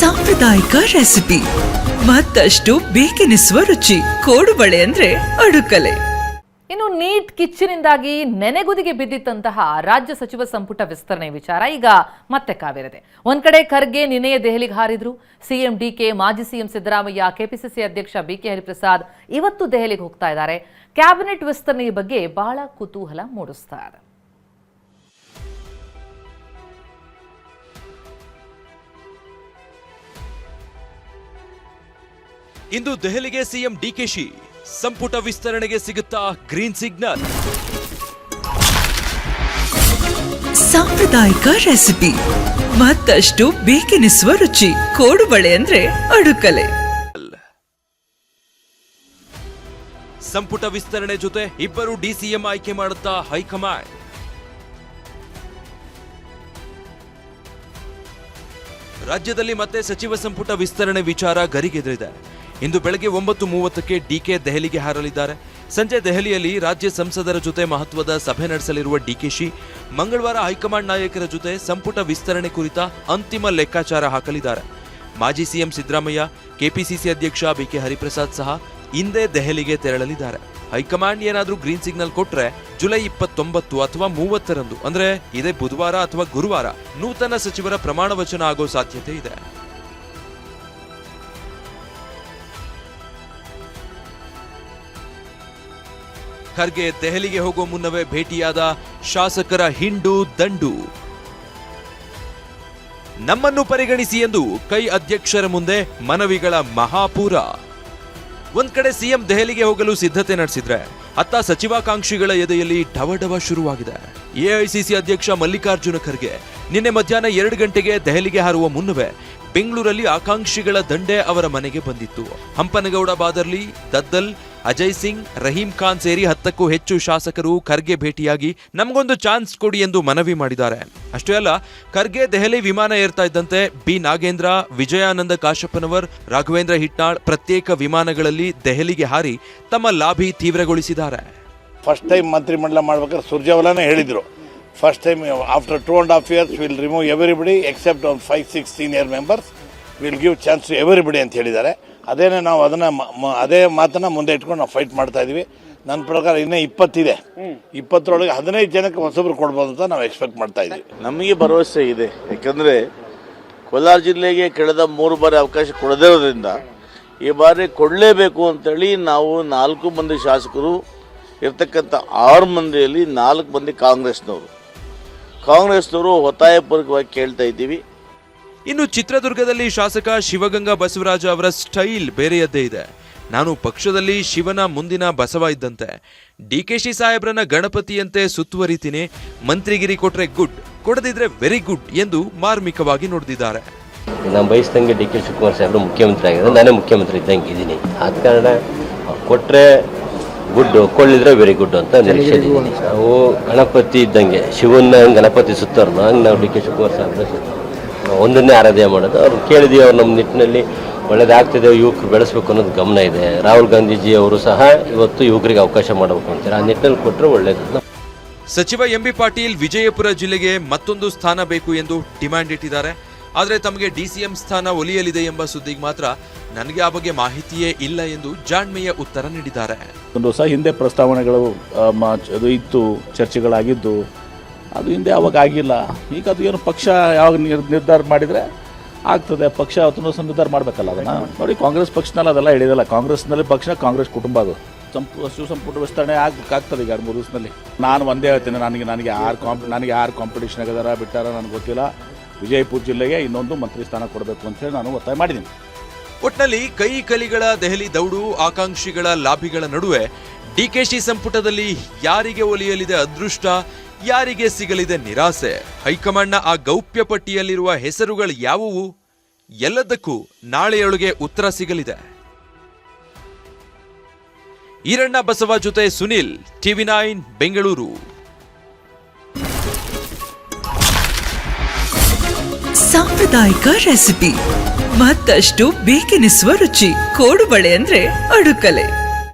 ಸಾಂಪ್ರದಾಯಿಕ ರೆಸಿಪಿ, ಮತ್ತಷ್ಟು ಬೇಕೆನಿಸುವ ರುಚಿ. ಕೋಡುಬಳೆ ಅಂದ್ರೆ ಅಡುಕಲೆ. ಇನ್ನು ನೀಟ್ ಕಿಚ್ಚಿನಿಂದಾಗಿ ನೆನೆಗುದಿಗೆ ಬಿದ್ದಿದ್ದಂತಹ ರಾಜ್ಯ ಸಚಿವ ಸಂಪುಟ ವಿಸ್ತರಣೆ ವಿಚಾರ ಈಗ ಮತ್ತೆ ಕಾವೇರಿದೆ. ಒಂದ್ ಕಡೆ ಖರ್ಗೆ ನಿನ್ನೆಯೇ ದೆಹಲಿಗೆ ಹಾರಿದ್ರು. ಸಿಎಂ ಡಿಕೆ, ಮಾಜಿ ಸಿಎಂ ಸಿದ್ದರಾಮಯ್ಯ, ಕೆಪಿಸಿಸಿ ಅಧ್ಯಕ್ಷ ಬಿಕೆ ಹರಿಪ್ರಸಾದ್ ಇವತ್ತು ದೆಹಲಿಗೆ ಹೋಗ್ತಾ ಇದ್ದಾರೆ. ಕ್ಯಾಬಿನೆಟ್ ವಿಸ್ತರಣೆಯ ಬಗ್ಗೆ ಬಹಳ ಕುತೂಹಲ ಮೂಡಿಸ್ತಾ ಇದೆ. ಇಂದು ದೆಹಲಿಗೆ ಸಿಎಂ ಡಿಕೆಶಿ. ಸಂಪುಟ ವಿಸ್ತರಣೆಗೆ ಸಿಗುತ್ತಾ ಗ್ರೀನ್ ಸಿಗ್ನಲ್? ಸಾಂಪ್ರದಾಯಿಕ ರೆಸಿಪಿ, ಮತ್ತಷ್ಟು ಬೇಕೆನಿಸುವ ರುಚಿ. ಕೋಡುಬಳೆ ಅಂದ್ರೆ ಅಡುಕಲೆ. ಸಂಪುಟ ವಿಸ್ತರಣೆ ಜೊತೆ ಇಬ್ಬರು ಡಿಸಿಎಂ ಆಯ್ಕೆ ಮಾಡುತ್ತಾ ಹೈಕಮಾಂಡ್. ರಾಜ್ಯದಲ್ಲಿ ಮತ್ತೆ ಸಚಿವ ಸಂಪುಟ ವಿಸ್ತರಣೆ ವಿಚಾರ ಗರಿಗೆದರಿದೆ. ಇಂದು ಬೆಳಗ್ಗೆ 9:30ಕ್ಕೆ ಡಿಕೆ ದೆಹಲಿಗೆ ಹಾರಲಿದ್ದಾರೆ. ಸಂಜೆ ದೆಹಲಿಯಲ್ಲಿ ರಾಜ್ಯ ಸಂಸದರ ಜೊತೆ ಮಹತ್ವದ ಸಭೆ ನಡೆಸಲಿರುವ ಡಿಕೆಶಿ ಮಂಗಳವಾರ ಹೈಕಮಾಂಡ್ ನಾಯಕರ ಜೊತೆ ಸಂಪುಟ ವಿಸ್ತರಣೆ ಕುರಿತ ಅಂತಿಮ ಲೆಕ್ಕಾಚಾರ ಹಾಕಲಿದ್ದಾರೆ. ಮಾಜಿ ಸಿಎಂ ಸಿದ್ದರಾಮಯ್ಯ, ಕೆಪಿಸಿಸಿ ಅಧ್ಯಕ್ಷ ಬಿಕೆ ಹರಿಪ್ರಸಾದ್ ಸಹ ಇಂದೇ ದೆಹಲಿಗೆ ತೆರಳಲಿದ್ದಾರೆ. ಹೈಕಮಾಂಡ್ ಏನಾದ್ರೂ ಗ್ರೀನ್ ಸಿಗ್ನಲ್ ಕೊಟ್ರೆ ಜುಲೈ 29 ಅಥವಾ 30ರಂದು, ಅಂದ್ರೆ ಇದೇ ಬುಧವಾರ ಅಥವಾ ಗುರುವಾರ ನೂತನ ಸಚಿವರ ಪ್ರಮಾಣ ವಚನ ಆಗೋ ಸಾಧ್ಯತೆ ಇದೆ. ಖರ್ಗೆ ದೆಹಲಿಗೆ ಹೋಗೋ ಮುನ್ನವೇ ಭೇಟಿಯಾದ ಶಾಸಕರ ಹಿಂಡು ದಂಡು. ನಮ್ಮನ್ನು ಪರಿಗಣಿಸಿ ಎಂದು ಕೈ ಅಧ್ಯಕ್ಷರ ಮುಂದೆ ಮನವಿಗಳ ಮಹಾಪೂರ. ಒಂದ್ ಕಡೆ ಸಿಎಂ ದೆಹಲಿಗೆ ಹೋಗಲು ಸಿದ್ಧತೆ ನಡೆಸಿದ್ರೆ, ಅತ್ತ ಸಚಿವಾಕಾಂಕ್ಷಿಗಳ ಎದೆಯಲ್ಲಿ ಢವಢವ ಶುರುವಾಗಿದೆ. ಎಐಸಿಸಿ ಅಧ್ಯಕ್ಷ ಮಲ್ಲಿಕಾರ್ಜುನ ಖರ್ಗೆ ನಿನ್ನೆ ಮಧ್ಯಾಹ್ನ 2 ಗಂಟೆಗೆ ದೆಹಲಿಗೆ ಹಾರುವ ಮುನ್ನವೇ ಬೆಂಗಳೂರಲ್ಲಿ ಆಕಾಂಕ್ಷಿಗಳ ದಂಡೆ ಅವರ ಮನೆಗೆ ಬಂದಿತ್ತು. ಹಂಪನಗೌಡ ಬಾದರ್ಲಿ, ದದ್ದಲ್, ಅಜಯ್ ಸಿಂಗ್, ರಹೀಂ ಖಾನ್ ಸೇರಿ 10ಕ್ಕೂ ಹೆಚ್ಚು ಶಾಸಕರು ಖರ್ಗೆ ಭೇಟಿಯಾಗಿ ನಮಗೊಂದು ಚಾನ್ಸ್ ಕೊಡಿ ಎಂದು ಮನವಿ ಮಾಡಿದ್ದಾರೆ. ಅಷ್ಟೇ ಅಲ್ಲ, ಖರ್ಗೆ ದೆಹಲಿ ವಿಮಾನ ಏರ್ತಾ ಇದ್ದಂತೆ ಬಿ ನಾಗೇಂದ್ರ, ವಿಜಯಾನಂದ ಕಾಶಪ್ಪನವರ್, ರಾಘವೇಂದ್ರ ಹಿಟ್ನಾಳ್ ಪ್ರತ್ಯೇಕ ವಿಮಾನಗಳಲ್ಲಿ ದೆಹಲಿಗೆ ಹಾರಿ ತಮ್ಮ ಲಾಭಿ ತೀವ್ರಗೊಳಿಸಿದ್ದಾರೆ. ಫಸ್ಟ್ ಟೈಮ್ ಮಂತ್ರಿಮಂಡಲ ಮಾಡ್ಬೇಕಾದ್ರೆ ಸುರ್ಜೇವಾಲಾನೇ ಹೇಳಿದ್ರು, first time after 2.5 years will remove everybody except ಒಂದು 5-6 senior members, will give chance to everybody ಅಂತ ಹೇಳಿದ್ದಾರೆ. ಅದೇನೇ ನಾವು ಅದೇ ಮಾತನ್ನ ಮುಂದೆ ಇಟ್ಕೊಂಡು ನಾವು ಫೈಟ್ ಮಾಡ್ತಾ ಇದೀವಿ. ನನ್ನ ಪ್ರಕಾರ ಇನ್ನೂ 20 ಇದೆ, 20ರೊಳಗೆ 15 ಜನಕ್ಕೆ ಹೊಸಬ್ರು ಕೊಡ್ಬೋದು ಅಂತ ನಾವು ಎಕ್ಸ್ಪೆಕ್ಟ್ ಮಾಡ್ತಾ ಇದ್ದೀವಿ. ನಮಗೆ ಭರವಸೆ ಇದೆ, ಯಾಕಂದರೆ ಕೋಲಾರ ಜಿಲ್ಲೆಗೆ ಕಳೆದ 3 ಬಾರಿ ಅವಕಾಶ ಕೊಡದಿರೋದ್ರಿಂದ ಈ ಬಾರಿ ಕೊಡಲೇಬೇಕು ಅಂತೇಳಿ ನಾವು 4 ಮಂದಿ ಶಾಸಕರು ಇರ್ತಕ್ಕಂಥ 6 ಮಂದಿಯಲ್ಲಿ 4 ಮಂದಿ ಕಾಂಗ್ರೆಸ್ನವರು ಒತ್ತಾಯಪೂರ್ವಕವಾಗಿ ಕೇಳ್ತಾ ಇದ್ದೀವಿ. ಇನ್ನು ಚಿತ್ರದುರ್ಗದಲ್ಲಿ ಶಾಸಕ ಶಿವಗಂಗಾ ಬಸವರಾಜ ಅವರ ಸ್ಟೈಲ್ ಬೇರೆಯದ್ದೇ ಇದೆ. ನಾನು ಪಕ್ಷದಲ್ಲಿ ಶಿವನ ಮುಂದಿನ ಬಸವ ಇದ್ದಂತೆ, ಡಿಕೆಶಿ ಸಾಹೇಬ್ರನ್ನ ಗಣಪತಿಯಂತೆ ಸುತ್ತುವರಿತೀನಿ, ಮಂತ್ರಿಗಿರಿ ಕೊಟ್ರೆ ಗುಡ್, ಕೊಡದಿದ್ರೆ ವೆರಿ ಗುಡ್ ಎಂದು ಮಾರ್ಮಿಕವಾಗಿ ನುಡಿದಿದ್ದಾರೆ. ನಾನು ಬಯಸ್ದಂಗೆ ಡಿ ಕೆ ಶಿವಕುಮಾರ್ ಸಾಹೇಬ್ರು ಮುಖ್ಯಮಂತ್ರಿ ಆಗಿದ್ದಾರೆ, ನಾನೇ ಮುಖ್ಯಮಂತ್ರಿ ಇದ್ದಂಗೆ ಇದ್ದೀನಿ. ಆದ ಕಾರಣ ಕೊಟ್ಟರೆ ಗುಡ್, ಕೊಳ್ಳಿದ್ರೆ ವೆರಿ ಗುಡ್ ಅಂತ ನಿರೀಕ್ಷೆ ಇದ್ದೀನಿ. ನಾವು ಗಣಪತಿ ಇದ್ದಂಗೆ, ಶಿವನ ಗಣಪತಿ ಸುತ್ತಾರಲ್ಲ, ಹಂಗೆ ನಾವು ಡಿ ಕೆ ಶಿವಕುಮಾರ್ ಸಾಹೇಬ್ರ ಒಂದನ್ನೇ ಆರಾಧ್ಯ ಮಾಡೋದು. ಅವ್ರು ಕೇಳಿದೀವಿ, ಅವ್ರು ನಮ್ಮ ನಿಟ್ಟಿನಲ್ಲಿ ಒಳ್ಳೇದಾಗ್ತಿದೆ, ಯುವಕರು ಬೆಳೆಸಬೇಕು ಅನ್ನೋದು ಗಮನ ಇದೆ. ರಾಹುಲ್ ಗಾಂಧೀಜಿ ಅವರು ಸಹ ಇವತ್ತು ಯುವಕರಿಗೆ ಅವಕಾಶ ಮಾಡಬೇಕು ಅಂತಾರೆ, ಆ ನಿಟ್ಟಿನಲ್ಲಿ ಕೊಟ್ಟರೆ ಒಳ್ಳೇದು. ಸಚಿವ ಎಂಬಿ ಪಾಟೀಲ್ ವಿಜಯಪುರ ಜಿಲ್ಲೆಗೆ ಮತ್ತೊಂದು ಸ್ಥಾನ ಬೇಕು ಎಂದು ಡಿಮ್ಯಾಂಡ್ ಇಟ್ಟಿದ್ದಾರೆ. ಆದರೆ ತಮಗೆ ಡಿಸಿಎಂ ಸ್ಥಾನ ಒಲಿಯಲಿದೆ ಎಂಬ ಸುದ್ದಿಗೆ ಮಾತ್ರ ನನಗೆ ಆ ಬಗ್ಗೆ ಮಾಹಿತಿಯೇ ಇಲ್ಲ ಎಂದು ಜಾಣ್ಮೆಯ ಉತ್ತರ ನೀಡಿದ್ದಾರೆ. ಒಂದು ಹೊಸ ಹಿಂದೆ ಪ್ರಸ್ತಾವನೆಗಳು ಅದು ಇತ್ತು, ಚರ್ಚೆಗಳಾಗಿದ್ದು, ಅದು ಹಿಂದೆ ಅವಾಗ ಆಗಿಲ್ಲ. ಈಗ ಅದು ಏನು ಪಕ್ಷ ಯಾವಾಗ ನಿರ್ಧಾರ ಮಾಡಿದರೆ ಆಗ್ತದೆ. ಪಕ್ಷ ಅವತ್ತು ನಿರ್ಧಾರ ಮಾಡಬೇಕಲ್ಲ ಅದನ್ನು. ನೋಡಿ, ಕಾಂಗ್ರೆಸ್ ಪಕ್ಷನಲ್ಲಿ ಅದೆಲ್ಲ ಹೇಳಿದಲ್ಲ. ಕಾಂಗ್ರೆಸ್ನಲ್ಲಿ ಪಕ್ಷ, ಕಾಂಗ್ರೆಸ್ ಕುಟುಂಬ, ಅದು ಶಿವ ಸಂಪುಟ ವಿಸ್ತರಣೆ ಆಗ್ತದೆ ಈಗ 2-3 ದಿವಸದಲ್ಲಿ. ನಾನು ಒಂದೇ ಹೇಳ್ತೇನೆ, ನನಗೆ ಯಾರು ಕಾಂಪಿಟೇಷನ್ ಆಗಿದಾರ ಬಿಟ್ಟಾರ ನನಗೆ ಗೊತ್ತಿಲ್ಲ. ವಿಜಯಪುರ ಜಿಲ್ಲೆಗೆ ಇನ್ನೊಂದು ಮಂತ್ರಿ ಸ್ಥಾನ ಕೊಡಬೇಕು ಅಂತ ಹೇಳಿ ನಾನು ಒತ್ತಾಯ ಮಾಡಿದ್ದೀನಿ. ಒಟ್ನಲ್ಲಿ ಕೈ ಕಲಿಗಳ ದೆಹಲಿ ದೌಡು, ಆಕಾಂಕ್ಷಿಗಳ ಲಾಭಿಗಳ ನಡುವೆ ಡಿಕೆಶಿ ಸಂಪುಟದಲ್ಲಿ ಯಾರಿಗೆ ಒಲಿಯಲಿದೆ ಅದೃಷ್ಟ, ಯಾರಿಗೆ ಸಿಗಲಿದೆ ನಿರಾಸೆ? ಹೈಕಮಾಂಡ್ನ ಆ ಗೌಪ್ಯ ಪಟ್ಟಿಯಲ್ಲಿರುವ ಹೆಸರುಗಳು ಯಾವುವು? ಎಲ್ಲದಕ್ಕೂ ನಾಳೆಯೊಳಗೆ ಉತ್ತರ ಸಿಗಲಿದೆ. ಈರಣ್ಣ ಬಸವ ಜೊತೆ ಸುನಿಲ್, TV9 ಬೆಂಗಳೂರು. ಸಾಂಪ್ರದಾಯಿಕ ರೆಸಿಪಿ, ಮತ್ತಷ್ಟು ಬೇಕೆನಿಸುವ ರುಚಿ. ಕೋಡುಬಳೆ ಅಂದ್ರೆ ಅಡುಕಲೆ.